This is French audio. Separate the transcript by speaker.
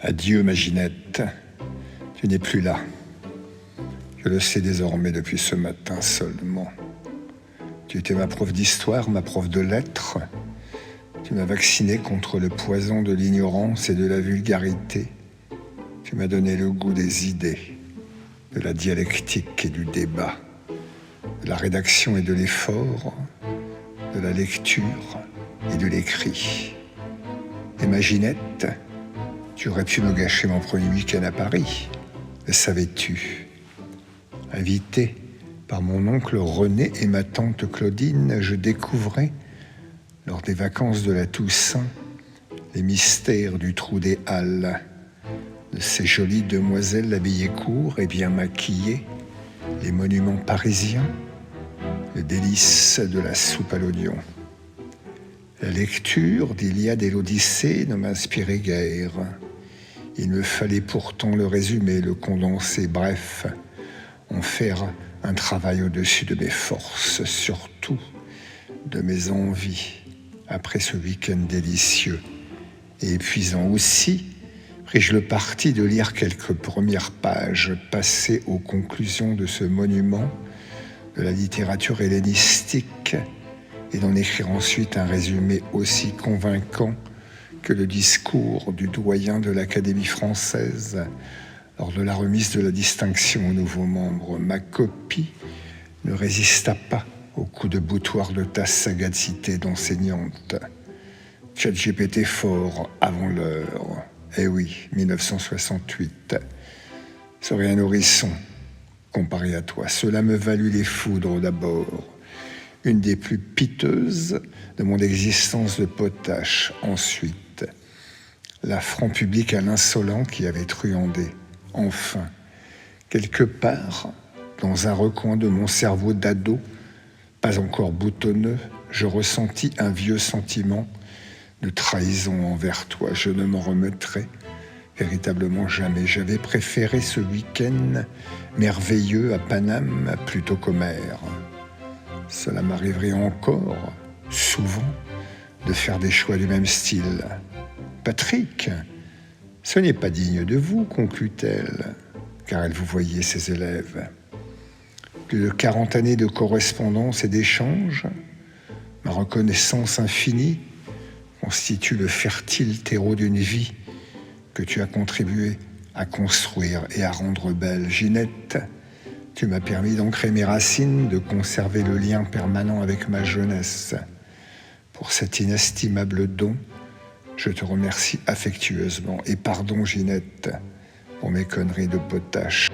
Speaker 1: Adieu, ma Ginette, tu n'es plus là. Je le sais désormais depuis ce matin seulement. Tu étais ma prof d'histoire, ma prof de lettres. Tu m'as vacciné contre le poison de l'ignorance et de la vulgarité. Tu m'as donné le goût des idées, de la dialectique et du débat, de la rédaction et de l'effort, de la lecture et de l'écrit. Et ma Ginette, tu aurais pu me gâcher mon premier week-end à Paris. Le savais-tu? Invité par mon oncle René et ma tante Claudine, je découvrais, lors des vacances de la Toussaint, les mystères du trou des Halles, de ces jolies demoiselles habillées court et bien maquillées, les monuments parisiens, le délice de la soupe à l'oignon. La lecture d'Iliade et l'Odyssée ne m'inspirait guère. Il me fallait pourtant le résumer, le condenser, bref, en faire un travail au-dessus de mes forces, surtout de mes envies, après ce week-end délicieux et épuisant aussi. Pris-je le parti de lire quelques premières pages, passer aux conclusions de ce monument de la littérature hellénistique et d'en écrire ensuite un résumé aussi convaincant que le discours du doyen de l'Académie française lors de la remise de la distinction aux nouveaux membres. Ma copie ne résista pas au coup de boutoir de ta sagacité d'enseignante. ChatGPT fort avant l'heure. Eh oui, 1968. Serait un nourrisson comparé à toi. Cela me valut les foudres d'abord. Une des plus piteuses de mon existence de potache. Ensuite, l'affront public à l'insolent qui avait truandé. Enfin, quelque part, dans un recoin de mon cerveau d'ado, pas encore boutonneux, je ressentis un vieux sentiment de trahison envers toi. Je ne m'en remettrai véritablement jamais. J'avais préféré ce week-end merveilleux à Paname plutôt qu'Homère. Cela m'arriverait encore, souvent, de faire des choix du même style. Patrick, ce n'est pas digne de vous, conclut-elle, car elle vous voyait ses élèves. Plus de 40 années de correspondance et d'échanges, ma reconnaissance infinie constitue le fertile terreau d'une vie que tu as contribué à construire et à rendre belle. Ginette, tu m'as permis d'ancrer mes racines, de conserver le lien permanent avec ma jeunesse. Pour cet inestimable don, je te remercie affectueusement. Et pardon, Ginette, pour mes conneries de potache.